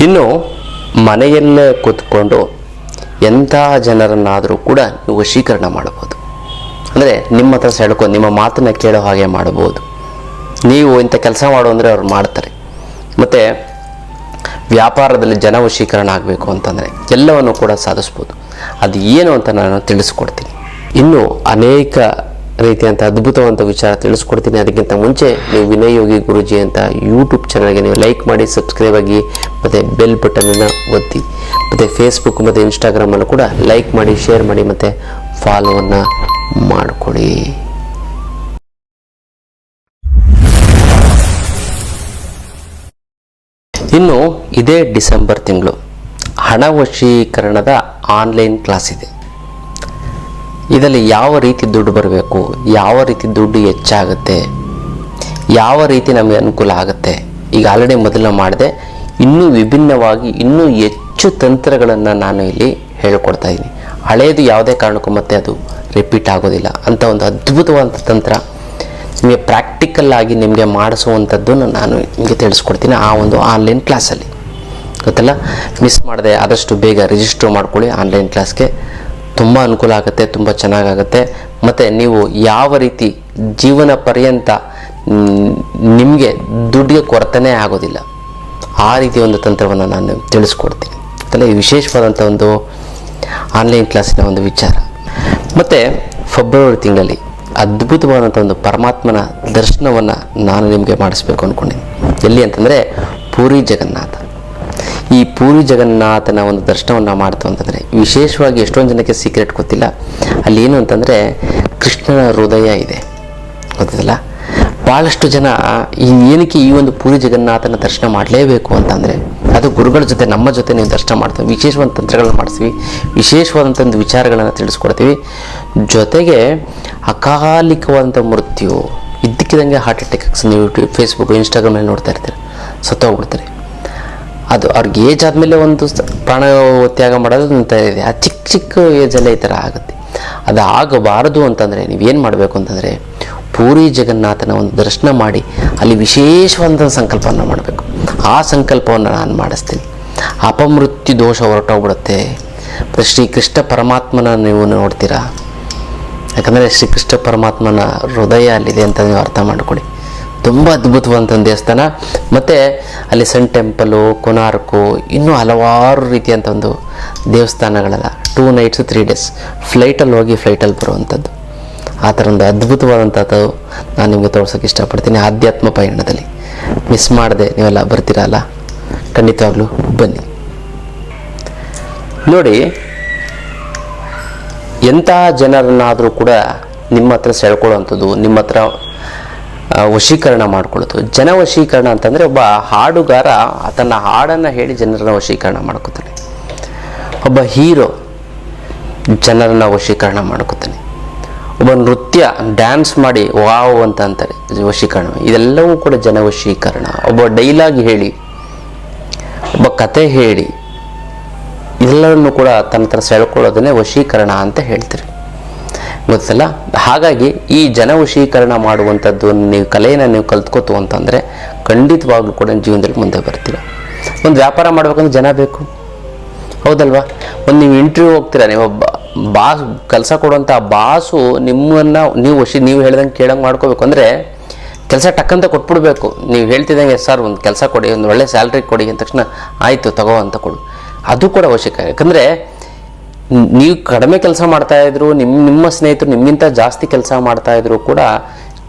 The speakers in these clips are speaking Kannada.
ಇನ್ನು ಮನೆಯಲ್ಲೇ ಕೂತ್ಕೊಂಡು ಎಂಥ ಜನರನ್ನಾದರೂ ಕೂಡ ನೀವು ವಶೀಕರಣ ಮಾಡಬಹುದು. ಅಂದರೆ ನಿಮ್ಮ ಹತ್ರ ಸೆಳ್ಕೊಂಡು ನಿಮ್ಮ ಮಾತನ್ನು ಕೇಳೋ ಹಾಗೆ ಮಾಡಬಹುದು. ನೀವು ಇಂಥ ಕೆಲಸ ಮಾಡು ಅಂದರೆ ಅವ್ರು ಮಾಡ್ತಾರೆ. ಮತ್ತು ವ್ಯಾಪಾರದಲ್ಲಿ ಜನ ವಶೀಕರಣ ಆಗಬೇಕು ಅಂತಂದರೆ ಎಲ್ಲವನ್ನು ಕೂಡ ಸಾಧಿಸ್ಬೋದು. ಅದು ಏನು ಅಂತ ನಾನು ತಿಳಿಸ್ಕೊಡ್ತೀನಿ. ಇನ್ನು ಅನೇಕ ರೀತಿಯಂಥ ಅದ್ಭುತವಂತ ವಿಚಾರ ತಿಳಿಸ್ಕೊಡ್ತೀನಿ. ಅದಕ್ಕಿಂತ ಮುಂಚೆ ನೀವು ವಿನಯ್ ಯೋಗಿ ಗುರುಜಿ ಅಂತ ಯೂಟ್ಯೂಬ್ ಚಾನಲ್ಗೆ ನೀವು ಲೈಕ್ ಮಾಡಿ, ಸಬ್ಸ್ಕ್ರೈಬ್ ಆಗಿ, ಮತ್ತು ಬೆಲ್ ಬಟನನ್ನು ಒತ್ತಿ, ಮತ್ತು ಫೇಸ್ಬುಕ್ ಮತ್ತು ಇನ್ಸ್ಟಾಗ್ರಾಮಲ್ಲೂ ಕೂಡ ಲೈಕ್ ಮಾಡಿ, ಶೇರ್ ಮಾಡಿ, ಮತ್ತು ಫಾಲೋವನ್ನು ಮಾಡಿಕೊಡಿ. ಇನ್ನು ಇದೇ ಡಿಸೆಂಬರ್ ತಿಂಗಳು ಹಣ ವಶೀಕರಣದ ಆನ್ಲೈನ್ ಕ್ಲಾಸ್ ಇದೆ. ಇದರಲ್ಲಿ ಯಾವ ರೀತಿ ದುಡ್ಡು ಬರಬೇಕು, ಯಾವ ರೀತಿ ದುಡ್ಡು ಹೆಚ್ಚಾಗುತ್ತೆ, ಯಾವ ರೀತಿ ನಮಗೆ ಅನುಕೂಲ ಆಗುತ್ತೆ. ಈಗ ಆಲ್ರೆಡಿ ಮೊದಲು ಮಾಡಿದೆ. ಇನ್ನೂ ವಿಭಿನ್ನವಾಗಿ ಇನ್ನೂ ಹೆಚ್ಚು ತಂತ್ರಗಳನ್ನು ನಾನು ಇಲ್ಲಿ ಹೇಳಿಕೊಡ್ತಾ ಇದ್ದೀನಿ. ಹಳೆಯದು ಯಾವುದೇ ಕಾರಣಕ್ಕೂ ಮತ್ತೆ ಅದು ರಿಪೀಟ್ ಆಗೋದಿಲ್ಲ ಅಂತ ಒಂದು ಅದ್ಭುತವಾದ ತಂತ್ರ ನಿಮಗೆ ಪ್ರಾಕ್ಟಿಕಲ್ ಆಗಿ ನಿಮಗೆ ಮಾಡಿಸುವಂಥದ್ದನ್ನು ನಾನು ನಿಮಗೆ ತಿಳಿಸ್ಕೊಡ್ತೀನಿ ಆ ಒಂದು ಆನ್ಲೈನ್ ಕ್ಲಾಸಲ್ಲಿ. ಗೊತ್ತಲ್ಲ, ಮಿಸ್ ಮಾಡಿದೆ, ಆದಷ್ಟು ಬೇಗ ರಿಜಿಸ್ಟರ್ ಮಾಡ್ಕೊಳ್ಳಿ. ಆನ್ಲೈನ್ ಕ್ಲಾಸ್ಗೆ ತುಂಬ ಅನುಕೂಲ ಆಗುತ್ತೆ, ತುಂಬ ಚೆನ್ನಾಗಾಗುತ್ತೆ. ಮತ್ತು ನೀವು ಯಾವ ರೀತಿ ಜೀವನ ಪರ್ಯಂತ ನಿಮಗೆ ದುಡ್ಡಿಗೆ ಕೊರತೆನೇ ಆಗೋದಿಲ್ಲ, ಆ ರೀತಿ ಒಂದು ತಂತ್ರವನ್ನು ನಾನು ತಿಳಿಸ್ಕೊಡ್ತೀನಿ. ಅದೆಲ್ಲ ವಿಶೇಷವಾದಂಥ ಒಂದು ಆನ್ಲೈನ್ ಕ್ಲಾಸಿನ ಒಂದು ವಿಚಾರ. ಮತ್ತು ಫೆಬ್ರವರಿ ತಿಂಗಳಲ್ಲಿ ಅದ್ಭುತವಾದಂಥ ಒಂದು ಪರಮಾತ್ಮನ ದರ್ಶನವನ್ನು ನಾನು ನಿಮಗೆ ಮಾಡಿಸ್ಬೇಕು ಅಂದ್ಕೊಂಡಿದ್ದೀನಿ. ಎಲ್ಲಿ ಅಂತಂದರೆ ಪೂರಿ ಜಗನ್ನಾಥ. ಈ ಪೂರಿ ಜಗನ್ನಾಥನ ಒಂದು ದರ್ಶನವನ್ನು ಮಾಡ್ತು ಅಂತಂದರೆ ವಿಶೇಷವಾಗಿ ಎಷ್ಟೊಂದು ಜನಕ್ಕೆ ಸೀಕ್ರೆಟ್ ಗೊತ್ತಿಲ್ಲ. ಅಲ್ಲಿ ಏನು ಅಂತಂದರೆ ಕೃಷ್ಣನ ಹೃದಯ ಇದೆ, ಗೊತ್ತಿಲ್ಲ. ಭಾಳಷ್ಟು ಜನ ಏನಕ್ಕೆ ಈ ಒಂದು ಪೂರಿ ಜಗನ್ನಾಥನ ದರ್ಶನ ಮಾಡಲೇಬೇಕು ಅಂತಂದರೆ ಅದು ಗುರುಗಳ ಜೊತೆ ನಮ್ಮ ಜೊತೆ ನೀವು ದರ್ಶನ ಮಾಡ್ತೀವಿ, ವಿಶೇಷವಾದ ತಂತ್ರಗಳನ್ನು ಮಾಡಿಸ್ತೀವಿ, ವಿಶೇಷವಾದಂಥ ಒಂದು ವಿಚಾರಗಳನ್ನು ತಿಳಿಸ್ಕೊಡ್ತೀವಿ. ಜೊತೆಗೆ ಅಕಾಲಿಕವಾದಂಥ ಮೃತ್ಯು ಇದ್ದಕ್ಕಿದ್ದಂಗೆ ಹಾರ್ಟ್ ಅಟ್ಯಾಕ್ಸ್ ನೀವು ಫೇಸ್ಬುಕ್ ಇನ್ಸ್ಟಾಗ್ರಾಮಲ್ಲಿ ನೋಡ್ತಾ ಇರ್ತೀರ, ಸತ್ತೋಗ್ಬಿಡ್ತಾರೆ. ಅದು ಅವ್ರಿಗೆ ಏಜ್ ಆದಮೇಲೆ ಒಂದು ಪ್ರಾಣ ತ್ಯಾಗ ಮಾಡೋದು ಅಂತ ಇದೆ. ಆ ಚಿಕ್ಕ ಚಿಕ್ಕ ಏಜಲ್ಲೇ ಈ ಥರ ಆಗುತ್ತೆ. ಅದು ಆಗಬಾರದು ಅಂತಂದರೆ ನೀವೇನು ಮಾಡಬೇಕು ಅಂತಂದರೆ ಪೂರಿ ಜಗನ್ನಾಥನ ಒಂದು ದರ್ಶನ ಮಾಡಿ ಅಲ್ಲಿ ವಿಶೇಷವಾದಂಥ ಸಂಕಲ್ಪವನ್ನು ಮಾಡಬೇಕು. ಆ ಸಂಕಲ್ಪವನ್ನು ನಾನು ಮಾಡಿಸ್ತೀನಿ. ಅಪಮೃತ್ಯು ದೋಷ ಹೊರಟೋಗ್ಬಿಡುತ್ತೆ. ಶ್ರೀಕೃಷ್ಣ ಪರಮಾತ್ಮನ ನೀವು ನೋಡ್ತೀರಾ, ಯಾಕಂದರೆ ಶ್ರೀಕೃಷ್ಣ ಪರಮಾತ್ಮನ ಹೃದಯ ಅಲ್ಲಿದೆ ಅಂತ ನೀವು ಅರ್ಥ ಮಾಡಿಕೊಡಿ. ತುಂಬ ಅದ್ಭುತವಾದಂಥ ದೇವಸ್ಥಾನ. ಮತ್ತು ಅಲ್ಲಿ ಸನ್ ಟೆಂಪಲು, ಕೊನಾರ್ಕು, ಇನ್ನೂ ಹಲವಾರು ರೀತಿಯಂಥ ಒಂದು ದೇವಸ್ಥಾನಗಳೆಲ್ಲ 2 nights 3 days ಫ್ಲೈಟಲ್ಲಿ ಹೋಗಿ ಫ್ಲೈಟಲ್ಲಿ ಬರುವಂಥದ್ದು. ಆ ಥರ ಒಂದು ಅದ್ಭುತವಾದಂಥದ್ದು ನಾನು ನಿಮಗೆ ತೋರ್ಸೋಕ್ಕೆ ಇಷ್ಟಪಡ್ತೀನಿ. ಆಧ್ಯಾತ್ಮ ಪಯಣದಲ್ಲಿ ಮಿಸ್ ಮಾಡದೆ ನೀವೆಲ್ಲ ಬರ್ತೀರಲ್ಲ, ಖಂಡಿತವಾಗ್ಲೂ ಬನ್ನಿ. ನೋಡಿ, ಎಂಥ ಜನರನ್ನಾದರೂ ಕೂಡ ನಿಮ್ಮ ಹತ್ರ ಸೆಳ್ಕೊಳ್ಳುವಂಥದ್ದು, ನಿಮ್ಮ ಹತ್ರ ವಶೀಕರಣ ಮಾಡ್ಕೊಳ್ಳೋದು. ಜನ ವಶೀಕರಣ ಅಂತಂದರೆ ಒಬ್ಬ ಹಾಡುಗಾರ ತನ್ನ ಹಾಡನ್ನು ಹೇಳಿ ಜನರನ್ನ ವಶೀಕರಣ ಮಾಡ್ಕೋತಾನೆ. ಒಬ್ಬ ಹೀರೋ ಜನರನ್ನ ವಶೀಕರಣ ಮಾಡ್ಕೋತಾನೆ. ಒಬ್ಬ ನೃತ್ಯ ಡ್ಯಾನ್ಸ್ ಮಾಡಿ ವಾವ್ ಅಂತ ಅಂತಾರೆ, ವಶೀಕರಣ. ಇದೆಲ್ಲವೂ ಕೂಡ ಜನ ವಶೀಕರಣ. ಒಬ್ಬ ಡೈಲಾಗ್ ಹೇಳಿ, ಒಬ್ಬ ಕತೆ ಹೇಳಿ, ಇದೆಲ್ಲವನ್ನು ಕೂಡ ತನ್ನ ಹತ್ರ ಸೆಳ್ಕೊಳ್ಳೋದನ್ನೇ ವಶೀಕರಣ ಅಂತ ಹೇಳ್ತೀರಿ, ಗೊತ್ತಲ್ಲ. ಹಾಗಾಗಿ ಈ ಜನ ವಶೀಕರಣ ಮಾಡುವಂಥದ್ದು ನೀವು ಕಲೆಯನ್ನು ನೀವು ಕಲ್ತ್ಕೋತು ಅಂತಂದರೆ ಖಂಡಿತವಾಗ್ಲೂ ಕೂಡ ಜೀವನದಲ್ಲಿ ಮುಂದೆ ಬರ್ತೀರ. ಒಂದು ವ್ಯಾಪಾರ ಮಾಡ್ಬೇಕಂದ್ರೆ ಜನ ಬೇಕು, ಹೌದಲ್ವಾ. ಒಂದು ನೀವು ಇಂಟರ್ವ್ಯೂ ಹೋಗ್ತೀರಾ, ನೀವು ಬಾಸ್ ಕೆಲಸ ಕೊಡುವಂಥ ಬಾಸು ನಿಮ್ಮನ್ನು ನೀವು ಹೇಳ್ದಂಗೆ ಕೇಳಂಗೆ ಮಾಡ್ಕೋಬೇಕು. ಅಂದರೆ ಕೆಲಸ ಟಕ್ಕಂತ ಕೊಟ್ಬಿಡ್ಬೇಕು. ನೀವು ಹೇಳ್ತಿದ್ದಂಗೆ ಸರ್ ಒಂದು ಕೆಲಸ ಕೊಡಿ, ಒಂದು ಒಳ್ಳೆ ಸ್ಯಾಲ್ರಿ ಕೊಡಿ ಅಂದ ತಕ್ಷಣ ಆಯಿತು ತಗೋ ಅಂತ ಕೊಡು, ಅದು ಕೂಡ ಅವಶ್ಯಕ. ಯಾಕಂದರೆ ನೀವು ಕಡಿಮೆ ಕೆಲಸ ಮಾಡ್ತಾಯಿದ್ರು, ನಿಮ್ಮ ಸ್ನೇಹಿತರು ನಿಮ್ಗಿಂತ ಜಾಸ್ತಿ ಕೆಲಸ ಮಾಡ್ತಾಯಿದ್ರು ಕೂಡ,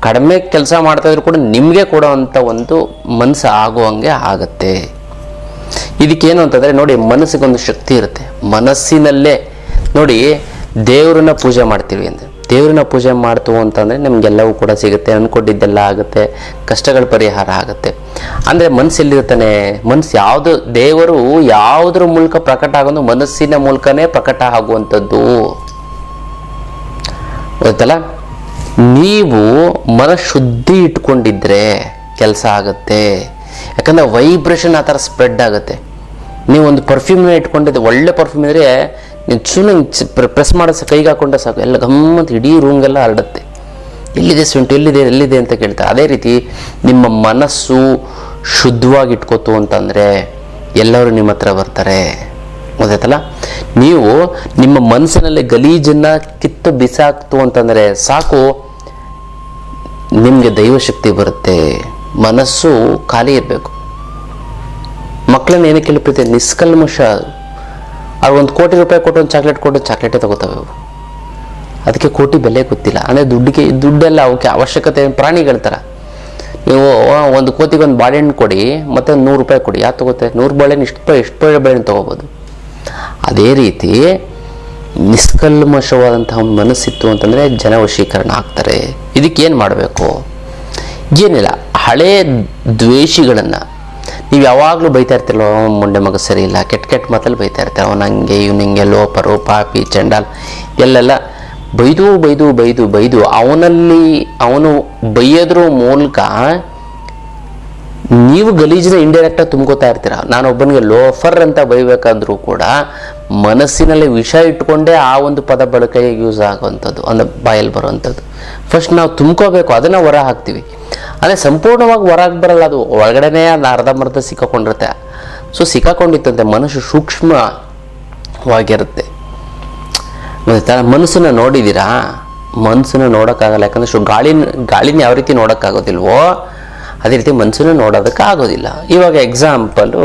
ಕಡಿಮೆ ಕೆಲಸ ಮಾಡ್ತಾಯಿದ್ರು ಕೂಡ ನಿಮಗೆ ಕೊಡೋವಂಥ ಒಂದು ಮನಸ್ಸು ಆಗುವಂಗೆ ಆಗುತ್ತೆ. ಇದಕ್ಕೇನು ಅಂತಂದರೆ ನೋಡಿ, ಮನಸ್ಸಿಗೊಂದು ಶಕ್ತಿ ಇರುತ್ತೆ. ಮನಸ್ಸಿನಲ್ಲೇ ನೋಡಿ, ದೇವರನ್ನ ಪೂಜೆ ಮಾಡ್ತೀವಿ ಅಂದರೆ, ದೇವ್ರನ್ನ ಪೂಜೆ ಮಾಡ್ತು ಅಂತಂದರೆ ನಮಗೆಲ್ಲವೂ ಕೂಡ ಸಿಗುತ್ತೆ, ಅಂದ್ಕೊಂಡಿದ್ದೆಲ್ಲ ಆಗುತ್ತೆ, ಕಷ್ಟಗಳ ಪರಿಹಾರ ಆಗುತ್ತೆ. ಅಂದರೆ ಮನಸ್ಸು ಎಲ್ಲಿರ್ತಾನೆ, ಮನಸ್ಸು ಯಾವುದು, ದೇವರು ಯಾವುದ್ರ ಮೂಲಕ ಪ್ರಕಟ ಆಗೋದು, ಮನಸ್ಸಿನ ಮೂಲಕನೇ ಪ್ರಕಟ ಆಗುವಂಥದ್ದು, ಗೊತ್ತಲ್ಲ. ನೀವು ಮನಃಶುದ್ಧಿ ಇಟ್ಕೊಂಡಿದ್ರೆ ಕೆಲಸ ಆಗುತ್ತೆ. ಯಾಕಂದರೆ ವೈಬ್ರೇಷನ್ ಆ ಥರ ಸ್ಪ್ರೆಡ್ ಆಗುತ್ತೆ. ನೀವು ಒಂದು ಪರ್ಫ್ಯೂಮ್ನ ಇಟ್ಕೊಂಡಿದ್ದೆ, ಒಳ್ಳೆ ಪರ್ಫ್ಯೂಮ್ ಇದ್ದರೆ ನೀವು ಸುಮ್ಮನೆ ಪ್ರೆಸ್ ಮಾಡೋದು ಕೈಗೆ ಹಾಕೊಂಡೆ ಸಾಕು, ಎಲ್ಲ ಗಮ್ಮತ್ತು ಇಡೀ ರೂಮ್ಗೆಲ್ಲ ಹರಡುತ್ತೆ. ಎಲ್ಲಿದೆ ಸ್ವೆಂಟು, ಎಲ್ಲಿದೆ ಅಂತ ಕೇಳ್ತಾರೆ. ಅದೇ ರೀತಿ ನಿಮ್ಮ ಮನಸ್ಸು ಶುದ್ಧವಾಗಿ ಇಟ್ಕೋತು ಅಂತಂದರೆ ಎಲ್ಲರೂ ನಿಮ್ಮ ಹತ್ರ ಬರ್ತಾರೆ. ಗೊತ್ತಾಯ್ತಲ್ಲ? ನೀವು ನಿಮ್ಮ ಮನಸ್ಸಿನಲ್ಲಿ ಗಲೀಜನ್ನು ಕಿತ್ತು ಬಿಸಾಕ್ತು ಅಂತಂದರೆ ಸಾಕು, ನಿಮಗೆ ದೈವಶಕ್ತಿ ಬರುತ್ತೆ. ಮನಸ್ಸು ಖಾಲಿ ಇರಬೇಕು. ಮಕ್ಕಳನ್ನ ಏನಕ್ಕೆ ಕೇಳಿಬಿಡ್ತೀವಿ? ನಿಷ್ಕಲ್ಮಶ. ಅವ್ರು 1 ಕೋಟಿ ರೂಪಾಯಿ ಕೊಟ್ಟು ಒಂದು ಚಾಕ್ಲೇಟ್ ಕೊಟ್ಟು ಚಾಕ್ಲೇಟೇ ತಗೋತವೆ ಅವು. ಅದಕ್ಕೆ ಕೋಟಿ ಬೆಲೆ ಗೊತ್ತಿಲ್ಲ. ಅಂದರೆ ದುಡ್ಡೆಲ್ಲ ಅವಕ್ಕೆ ಅವಶ್ಯಕತೆ. ಪ್ರಾಣಿಗಳ ಥರ ನೀವು 1 ಕೋತಿಗೆ ಒಂದು ಬಾಳೆಹಣ್ಣು ಕೊಡಿ ಮತ್ತು 100 ರೂಪಾಯಿ ಕೊಡಿ, ಯಾರು ತಗೋತಾರೆ? 100 ಬಾಳೆಹಣ್ಣು ಎಷ್ಟು ಬಾಳೆಹಣ್ಣು ತೊಗೋಬೋದು. ಅದೇ ರೀತಿ ನಿಷ್ಕಲ್ಮಶವಾದಂತಹ ಮನಸ್ಸಿತ್ತು ಅಂತಂದರೆ ಜನ ವಶೀಕರಣ ಆಗ್ತಾರೆ. ಇದಕ್ಕೇನು ಮಾಡಬೇಕು? ಏನಿಲ್ಲ, ಹಳೇ ದ್ವೇಷಿಗಳನ್ನು ನೀವು ಯಾವಾಗಲೂ ಬೈತಾ ಇರ್ತಿರಲ್ಲ, ಮುಂಡೆ ಮಗ ಸರಿ ಇಲ್ಲ, ಕೆಟ್ಟ ಮಾತಲ್ಲಿ ಬೈತಾ ಇರ್ತಾರೆ, ಅವನು ಹಂಗೆ ಇವನು ಹಿಂಗೆ, ಲೋಪರು, ಪಾಪಿ, ಚಂಡಾಲ್ ಎಲ್ಲೆಲ್ಲ ಬೈದು ಅವನು ಬೈಯೋದ್ರ ಮೂಲಕ ನೀವು ಗಲೀಜಿನ ಇಂಡೈರೆಕ್ಟಾಗಿ ತುಂಬ್ಕೋತಾ ಇರ್ತೀರ. ನಾನೊಬ್ಬನಿಗೆ ಲೋಫರ್ ಅಂತ ಬೈಬೇಕಾದ್ರೂ ಕೂಡ ಮನಸ್ಸಿನಲ್ಲಿ ವಿಷ ಇಟ್ಕೊಂಡೇ ಆ ಒಂದು ಪದ ಬಳಕೆಗೆ ಯೂಸ್ ಆಗುವಂಥದ್ದು, ಅಂದರೆ ಬಾಯಲ್ಲಿ ಬರುವಂಥದ್ದು. ಫಸ್ಟ್ ನಾವು ತುಂಬ್ಕೋಬೇಕು, ಅದನ್ನು ಹೊರ ಹಾಕ್ತೀವಿ. ಅಂದರೆ ಸಂಪೂರ್ಣವಾಗಿ ಹೊರಗೆ ಬರಲ್ಲ, ಅದು ಒಳಗಡೆನೇ ಅರ್ಧಂಬರ್ಧ ಸಿಕ್ಕಾಕೊಂಡಿರುತ್ತೆ. ಸೊ ಸಿಕ್ಕಾಕೊಂಡಿತ್ತಂತೆ ಮನಸ್ಸು ಸೂಕ್ಷ್ಮವಾಗಿರುತ್ತೆ. ಮತ್ತು ಮನಸ್ಸನ್ನು ನೋಡಿದ್ದೀರಾ? ಮನಸ್ಸನ್ನು ನೋಡೋಕ್ಕಾಗಲ್ಲ. ಯಾಕಂದರೆ ಗಾಳಿನ ಯಾವ ರೀತಿ ನೋಡೋಕ್ಕಾಗೋದಿಲ್ವೋ ಅದೇ ರೀತಿ ಮನಸ್ಸನ್ನು ನೋಡೋದಕ್ಕೆ ಆಗೋದಿಲ್ಲ. ಇವಾಗ ಎಕ್ಸಾಂಪಲು,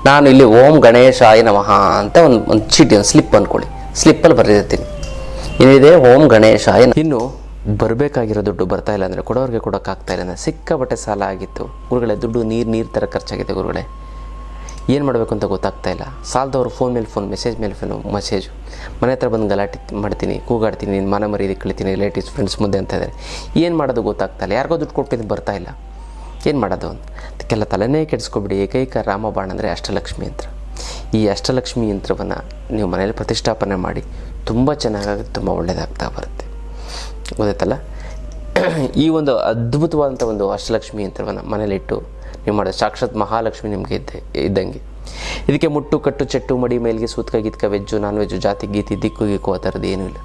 ನಾನು ಇಲ್ಲಿ ಓಂ ಗಣೇಶಾಯ ನಮಃ ಅಂತ ಒಂದು ಚೀಟಿ, ಒಂದು ಸ್ಲಿಪ್ ಅಂದ್ಕೊಳ್ಳಿ. ಸ್ಲಿಪ್ಪಲ್ಲಿ ಬರೆದಿರ್ತೀನಿ, ಏನಿದೆ ಓಂ ಗಣೇಶಾಯ. ಇನ್ನು ಬರಬೇಕಾಗಿರೋ ದುಡ್ಡು ಬರ್ತಾ ಇಲ್ಲ ಅಂದರೆ, ಕೊಡೋರಿಗೆ ಕೊಡೋಕ್ಕಾಗ್ತಾ ಇಲ್ಲ ಅಂದರೆ, ಸಿಕ್ಕಾಪಟ್ಟೆ ಸಾಲ ಆಗಿತ್ತು ಗುರುಗಳೇ, ದುಡ್ಡು ನೀರು ಥರ ಖರ್ಚಾಗಿದೆ ಗುರುಗಳೇ, ಏನು ಮಾಡಬೇಕು ಅಂತ ಗೊತ್ತಾಗ್ತಾ ಇಲ್ಲ. ಸಾಲದವರು ಫೋನ್ ಮೇಲೆ ಫೋನ್, ಮೆಸೇಜ್ ಮೇಲೆ ಮೆಸೇಜು, ಮನೆ ಹತ್ರ ಬಂದು ಗಲಾಟೆ ಮಾಡ್ತೀನಿ, ಕೂಗಾಡ್ತೀನಿ, ನಿನ್ನ ಮನ ಮರೀದಿ ಕಳಿತೀನಿ, ರಿಲೇಟಿವ್ಸ್ ಫ್ರೆಂಡ್ಸ್ ಮುಂದೆ ಅಂತ ಇದ್ದಾರೆ. ಏನು ಮಾಡೋದು ಗೊತ್ತಾಗ್ತಾ ಇಲ್ಲ. ಯಾರಿಗೋ ದುಡ್ಡು ಕೊಟ್ಟಿದ್ದು ಬರ್ತಾ ಇಲ್ಲ, ಏನು ಮಾಡೋದು ಅಂತ. ಅದಕ್ಕೆಲ್ಲ ತಲೆನೇ ಕೆಡಿಸ್ಕೊಬಿಡಿ. ಏಕೈಕ ರಾಮಬಾಣ ಅಂದರೆ ಅಷ್ಟಲಕ್ಷ್ಮಿ ಯಂತ್ರ. ಈ ಅಷ್ಟಲಕ್ಷ್ಮಿ ಯಂತ್ರವನ್ನು ನೀವು ಮನೇಲಿ ಪ್ರತಿಷ್ಠಾಪನೆ ಮಾಡಿ ತುಂಬ ಚೆನ್ನಾಗಿ ತುಂಬ ಒಳ್ಳೆಯದಾಗ್ತಾ ಬರುತ್ತೆ. ಗೊತ್ತಾಯ್ತಲ್ಲ? ಈ ಒಂದು ಅದ್ಭುತವಾದಂಥ ಒಂದು ಅಷ್ಟಲಕ್ಷ್ಮಿ ಯಂತ್ರವನ್ನು ಮನೇಲಿಟ್ಟು ನೀವು ಮಾಡೋದು ಸಾಕ್ಷಾತ್ ಮಹಾಲಕ್ಷ್ಮಿ ನಿಮಗೆ ಇದ್ದಂಗೆ. ಇದಕ್ಕೆ ಮುಟ್ಟು ಕಟ್ಟು ಚೆಟ್ಟು ಮಡಿ ಮೇಲಿಗೆ ಸೂತ್ಕ ಗೀತ್ಕ ವೆಜ್ಜು ನಾನ್ ವೆಜ್ಜು ಜಾತಿ ಗೀತಿ ದಿಕ್ಕು ಗೀಕು ಆ ಥರದ್ದು ಏನೂ ಇಲ್ಲ.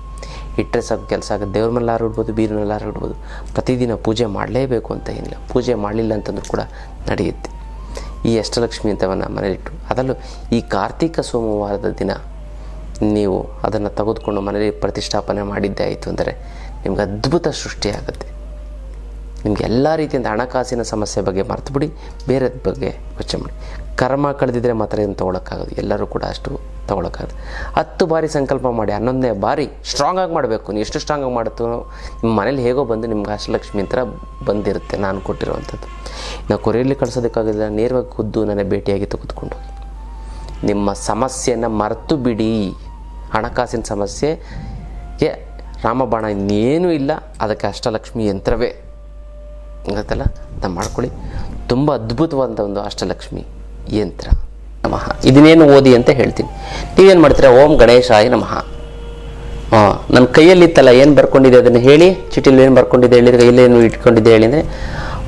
ಇಟ್ಟರೆ ಸಾಕು ಕೆಲಸ ಆಗುತ್ತೆ. ದೇವ್ರ ಮೇಲಾರು ಇಡ್ಬೋದು, ಬೀರಿನಲ್ಲಾರು ಇಡ್ಬೋದು. ಪ್ರತಿದಿನ ಪೂಜೆ ಮಾಡಲೇಬೇಕು ಅಂತ ಏನಿಲ್ಲ. ಪೂಜೆ ಮಾಡಲಿಲ್ಲ ಅಂತಂದ್ರೂ ಕೂಡ ನಡೆಯುತ್ತೆ. ಈ ಅಷ್ಟಲಕ್ಷ್ಮಿ ಯಂತ್ರವನ್ನು ಮನೇಲಿಟ್ಟು, ಅದರಲ್ಲೂ ಈ ಕಾರ್ತಿಕ ಸೋಮವಾರದ ದಿನ ನೀವು ಅದನ್ನು ತೆಗೆದುಕೊಂಡು ಮನೇಲಿ ಪ್ರತಿಷ್ಠಾಪನೆ ಮಾಡಿದ್ದೇ ಆಯಿತು ಅಂದರೆ ನಿಮ್ಗೆ ಅದ್ಭುತ ಸೃಷ್ಟಿಯಾಗುತ್ತೆ. ನಿಮಗೆ ಎಲ್ಲ ರೀತಿಯಿಂದ ಹಣಕಾಸಿನ ಸಮಸ್ಯೆ ಬಗ್ಗೆ ಮರೆತು ಬಿಡಿ, ಬೇರೆದ ಬಗ್ಗೆ ಯೋಚನೆ ಮಾಡಿ. ಕರ್ಮ ಕಳೆದಿದ್ರೆ ಮಾತ್ರ ಏನು ತೊಗೊಳಕ್ಕಾಗೋದು, ಎಲ್ಲರೂ ಕೂಡ ಅಷ್ಟು ತೊಗೊಳಕ್ಕಾಗೋದು. 10 ಬಾರಿ ಸಂಕಲ್ಪ ಮಾಡಿ, 11ನೇ ಬಾರಿ ಸ್ಟ್ರಾಂಗಾಗಿ ಮಾಡಬೇಕು. ನೀವು ಎಷ್ಟು ಸ್ಟ್ರಾಂಗಾಗಿ ಮಾಡುತ್ತೋ ನಿಮ್ಮ ಮನೇಲಿ ಹೇಗೋ ಬಂದು ನಿಮ್ಗೆ ಅಷ್ಟಲಕ್ಷ್ಮಿ ಯಂತ್ರ ಬಂದಿರುತ್ತೆ, ನಾನು ಕೊಟ್ಟಿರುವಂಥದ್ದು. ನಾವು ಕೊರಿಯಲ್ಲಿ ಕಳಿಸೋದಕ್ಕಾಗೋದಿಲ್ಲ, ನೇರವಾಗಿ ಖುದ್ದು ನನಗೆ ಭೇಟಿಯಾಗಿ ತೆಗೆದುಕೊಂಡು ಹೋಗಿ ನಿಮ್ಮ ಸಮಸ್ಯೆಯನ್ನು ಮರೆತು ಬಿಡಿ. ಹಣಕಾಸಿನ ಸಮಸ್ಯೆಗೆ ರಾಮಬಾಣ ಇನ್ನೇನೂ ಇಲ್ಲ, ಅದಕ್ಕೆ ಅಷ್ಟಲಕ್ಷ್ಮಿ ಯಂತ್ರವೇ ಗೊತ್ತಲ್ಲ, ಅದನ್ನು ಮಾಡ್ಕೊಳ್ಳಿ. ತುಂಬ ಅದ್ಭುತವಾದಂಥ ಒಂದು ಅಷ್ಟಲಕ್ಷ್ಮಿ ಯಂತ್ರ. ನಮಃ ಇದನ್ನೇನು ಓದಿ ಅಂತ ಹೇಳ್ತೀನಿ. ನೀವೇನು ಮಾಡ್ತೀರಾ? ಓಂ ಗಣೇಶಾಯ ನಮಃ. ನನ್ನ ಕೈಯಲ್ಲಿತ್ತಲ್ಲ, ಏನು ಬರ್ಕೊಂಡಿದೆ ಅದನ್ನು ಹೇಳಿ. ಚೀಟಿಲಿ ಏನು ಬರ್ಕೊಂಡಿದೆ ಹೇಳಿದ್ರೆ, ಕೈಯಲ್ಲೇನು ಇಟ್ಕೊಂಡಿದ್ದೆ ಹೇಳಿದರೆ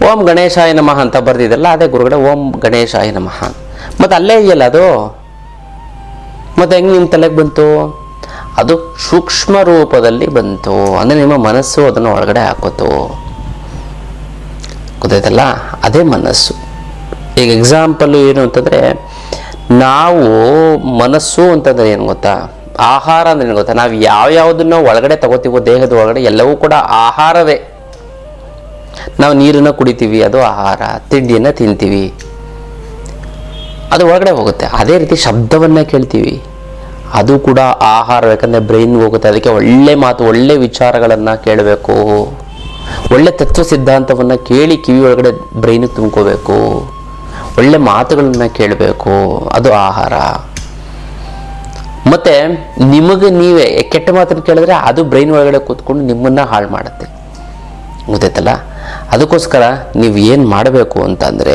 ಓಂ ಗಣೇಶಾಯ ನಮಃ ಅಂತ ಬರ್ದಿದ್ದಲ್ಲ, ಅದೇ ಗುರುಗಡೆ ಓಂ ಗಣೇಶಾಯ ನಮಃ. ಮತ್ತು ಅಲ್ಲೇ ಇದೆಯಲ್ಲ ಅದು, ಮತ್ತು ಹೆಂಗೆ ನಿಮ್ಮ ತಲೆಗೆ ಬಂತು? ಅದು ಸೂಕ್ಷ್ಮ ರೂಪದಲ್ಲಿ ಬಂತು. ಅಂದರೆ ನಿಮ್ಮ ಮನಸ್ಸು ಅದನ್ನು ಒಳಗಡೆ ಹಾಕೋತು. ಗೊತ್ತಾಯ್ತಲ್ಲ? ಅದೇ ಮನಸ್ಸು. ಈಗ ಎಕ್ಸಾಂಪಲ್ಲು ಏನು ಅಂತಂದರೆ, ನಾವು ಮನಸ್ಸು ಅಂತಂದರೆ ಏನು ಗೊತ್ತಾ? ಆಹಾರ ಅಂದರೆ ಏನು ಗೊತ್ತಾ? ನಾವು ಯಾವ್ಯಾವುದನ್ನು ಒಳಗಡೆ ತಗೋತೀವೋ ದೇಹದ ಒಳಗಡೆ ಎಲ್ಲವೂ ಕೂಡ ಆಹಾರವೇ. ನಾವು ನೀರನ್ನು ಕುಡಿತೀವಿ, ಅದು ಆಹಾರ. ತಿಂಡಿಯನ್ನು ತಿಂತೀವಿ, ಅದು ಒಳಗಡೆ ಹೋಗುತ್ತೆ. ಅದೇ ರೀತಿ ಶಬ್ದವನ್ನು ಕೇಳ್ತೀವಿ, ಅದು ಕೂಡ ಆಹಾರ. ಯಾಕಂದರೆ ಬ್ರೈನ್ಗೆ ಹೋಗುತ್ತೆ. ಅದಕ್ಕೆ ಒಳ್ಳೆ ಮಾತು, ಒಳ್ಳೆ ವಿಚಾರಗಳನ್ನು ಕೇಳಬೇಕು. ಒಳ್ಳೆ ತತ್ವ ಸಿದ್ಧಾಂತವನ್ನು ಕೇಳಿ ಕಿವಿ ಒಳಗಡೆ ಬ್ರೈನಿಗೆ ತುಂಬ್ಕೋಬೇಕು. ಒಳ್ಳೆ ಮಾತುಗಳನ್ನು ಕೇಳಬೇಕು, ಅದು ಆಹಾರ. ಮತ್ತು ನಿಮಗೆ ನೀವೇ ಕೆಟ್ಟ ಮಾತನ್ನು ಕೇಳಿದ್ರೆ ಅದು ಬ್ರೈನ್ ಒಳಗಡೆ ಕೂತ್ಕೊಂಡು ನಿಮ್ಮನ್ನು ಹಾಳು ಮಾಡುತ್ತೆ. ಗೊತ್ತಾಯ್ತಲ್ಲ? ಅದಕ್ಕೋಸ್ಕರ ನೀವು ಏನು ಮಾಡಬೇಕು ಅಂತಂದರೆ,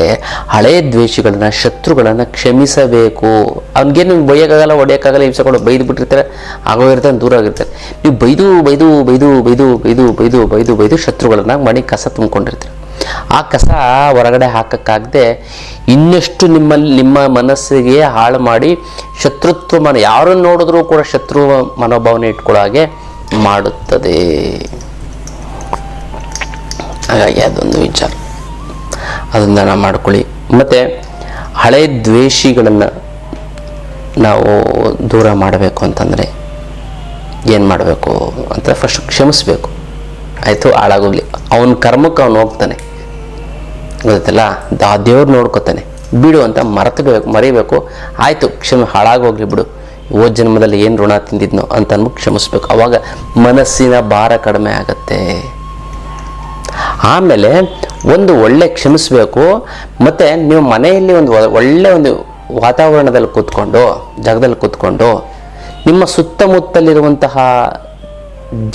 ಹಳೆಯ ದ್ವೇಷಿಗಳನ್ನ, ಶತ್ರುಗಳನ್ನು ಕ್ಷಮಿಸಬೇಕು. ಅವ್ನಿಗೇನು ಬೈಯೋಕ್ಕಾಗಲ್ಲ, ಹೊಡೆಯೋಕ್ಕಾಗಲ್ಲ, ಹಿಂಸೆ ಕೊಡೋ ಬೈದು ಬಿಟ್ಟಿರ್ತಾರೆ, ಆಗೋಗಿರ್ತಾರೆ, ದೂರ ಆಗಿರ್ತಾರೆ. ನೀವು ಬೈದು ಶತ್ರುಗಳನ್ನ ಮಾಡಿ ಕಸ ತುಂಬ್ಕೊಂಡಿರ್ತೀರಿ. ಆ ಕಸ ಹೊರಗಡೆ ಹಾಕೋಕ್ಕಾಗದೆ ಇನ್ನಷ್ಟು ನಿಮ್ಮ ಮನಸ್ಸಿಗೆ ಹಾಳು ಮಾಡಿ ಶತ್ರುತ್ವ ಯಾರನ್ನು ನೋಡಿದ್ರೂ ಕೂಡ ಶತ್ರು ಮನೋಭಾವನೆ ಇಟ್ಕೊಳ್ಳೋ ಹಾಗೆ ಮಾಡುತ್ತದೆ. ಹಾಗಾಗಿ ಅದೊಂದು ವಿಚಾರ, ಅದನ್ನು ಮಾಡ್ಕೊಳ್ಳಿ. ಮತ್ತು ಹಳೆ ದ್ವೇಷಿಗಳನ್ನು ನಾವು ದೂರ ಮಾಡಬೇಕು ಅಂತಂದರೆ ಏನು ಮಾಡಬೇಕು ಅಂತ ಫಸ್ಟ್ ಕ್ಷಮಿಸಬೇಕು. ಆಯಿತು, ಹಾಳಾಗೋಗ್ಲಿ, ಅವನ ಕರ್ಮಕ್ಕೆ ಅವನು ಹೋಗ್ತಾನೆ, ಗೊತ್ತಲ್ಲ, ಆ ದೇವ್ರು ನೋಡ್ಕೊತಾನೆ, ಬಿಡು ಅಂತ ಮರಿಬೇಕು. ಆಯಿತು, ಹಾಳಾಗೋಗ್ಲಿ ಬಿಡು, ಹೋದ ಜನ್ಮದಲ್ಲಿ ಏನು ಋಣ ತಿಂದಿದ್ನೋ ಅಂತ ಅಂದ್ಬಿಟ್ಟು ಕ್ಷಮಿಸ್ಬೇಕು. ಅವಾಗ ಮನಸ್ಸಿನ ಭಾರ ಕಡಿಮೆ ಆಗುತ್ತೆ. ಆಮೇಲೆ ಒಂದು ಒಳ್ಳೆ ಕ್ಷಮಿಸಬೇಕು. ಮತ್ತು ನೀವು ಮನೆಯಲ್ಲಿ ಒಳ್ಳೆ ವಾತಾವರಣದಲ್ಲಿ ಜಾಗದಲ್ಲಿ ಕೂತ್ಕೊಂಡು ನಿಮ್ಮ ಸುತ್ತಮುತ್ತಲಿರುವಂತಹ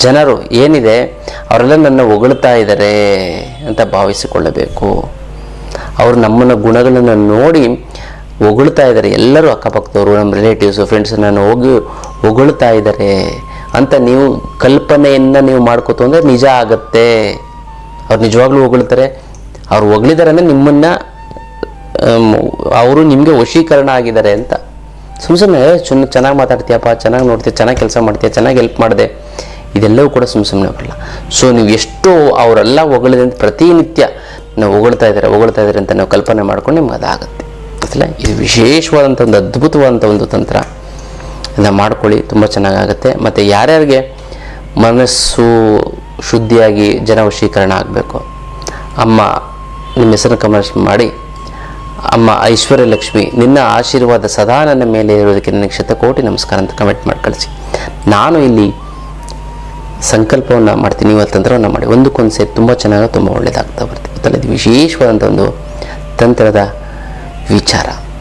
ಜನರು ಏನಿದೆ ಅವರೆಲ್ಲ ನನ್ನ ಹೊಗಳ್ತಾ ಇದ್ದಾರೆ ಅಂತ ಭಾವಿಸಿಕೊಳ್ಳಬೇಕು. ಅವರು ನಮ್ಮನ್ನು ಗುಣಗಳನ್ನು ನೋಡಿ ಹೊಗಳ್ತಾ ಇದ್ದಾರೆ, ಎಲ್ಲರೂ ಅಕ್ಕಪಕ್ಕದವರು, ನಮ್ಮ ರಿಲೇಟಿವ್ಸು, ಫ್ರೆಂಡ್ಸ್ ನಾನು ಹೊಗಳ್ತಾ ಇದ್ದಾರೆ ಅಂತ ನೀವು ಕಲ್ಪನೆಯನ್ನು ನೀವು ಮಾಡ್ಕೋತು ಅಂದರೆ ನಿಜ ಆಗತ್ತೆ. ಅವ್ರು ನಿಜವಾಗ್ಲೂ ಹೊಗಳ್ತಾರೆ. ಅವ್ರು ಹೊಗಳಿದ್ದಾರೆ ಅಂದರೆ ನಿಮ್ಮನ್ನು ಅವರು ನಿಮಗೆ ವಶೀಕರಣ ಆಗಿದ್ದಾರೆ ಅಂತ. ಸುಮ್ಮನೆ ಚೆನ್ನಾಗಿ ಮಾತಾಡ್ತೀಯಪ್ಪ, ಚೆನ್ನಾಗಿ ನೋಡ್ತೀಯ, ಚೆನ್ನಾಗಿ ಕೆಲಸ ಮಾಡ್ತೀಯ, ಚೆನ್ನಾಗಿ ಹೆಲ್ಪ್ ಮಾಡಿದೆ, ಇದೆಲ್ಲವೂ ಕೂಡ ಸುಮ್ಮನೆ ಬರಲ್ಲ. ಸೊ ನೀವು ಎಷ್ಟು ಅವರೆಲ್ಲ ಹೊಗಳಿದೆ ಅಂತ ಪ್ರತಿನಿತ್ಯ ನಾವು ಹೊಗಳ್ತಾ ಇದ್ದಾರೆ ಅಂತ ನಾವು ಕಲ್ಪನೆ ಮಾಡ್ಕೊಂಡು ನಿಮ್ಗೆ ಅದಾಗುತ್ತೆ. ಅಲ್ಲ, ಇದು ವಿಶೇಷವಾದಂಥ ಒಂದು ಅದ್ಭುತವಾದಂಥ ಒಂದು ತಂತ್ರ. ಇದನ್ನು ಮಾಡ್ಕೊಳ್ಳಿ, ತುಂಬ ಚೆನ್ನಾಗಾಗುತ್ತೆ. ಮತ್ತು ಯಾರ್ಯಾರಿಗೆ ಮನಸ್ಸು ಶುದ್ಧಿಯಾಗಿ ಜನವಶೀಕರಣ ಆಗಬೇಕು, ಅಮ್ಮ ನಿಮ್ಮ ಹೆಸರನ್ನು ಕಮೆಂಟ್ಸ್ ಮಾಡಿ, ಅಮ್ಮ ಐಶ್ವರ್ಯ ಲಕ್ಷ್ಮಿ ನಿನ್ನ ಆಶೀರ್ವಾದ ಸದಾ ನನ್ನ ಮೇಲೆ ಇರೋದಕ್ಕೆ ನನಗೆ ಶತಕೋಟಿ ನಮಸ್ಕಾರ ಅಂತ ಕಮೆಂಟ್ ಮಾಡಿ ಕಳಿಸಿ. ನಾನು ಇಲ್ಲಿ ಸಂಕಲ್ಪವನ್ನು ಮಾಡ್ತೀನಿ, ನೀವು ತಂತ್ರವನ್ನು ಮಾಡಿ ಒಂದಕ್ಕೊಂದು ಸೇರಿ ತುಂಬ ಚೆನ್ನಾಗಿ ತುಂಬ ಒಳ್ಳೆಯದಾಗ್ತಾ ಬರ್ತೀವಿ. ಇದು ವಿಶೇಷವಾದಂಥ ಒಂದು ತಂತ್ರದ ವಿಚಾರ.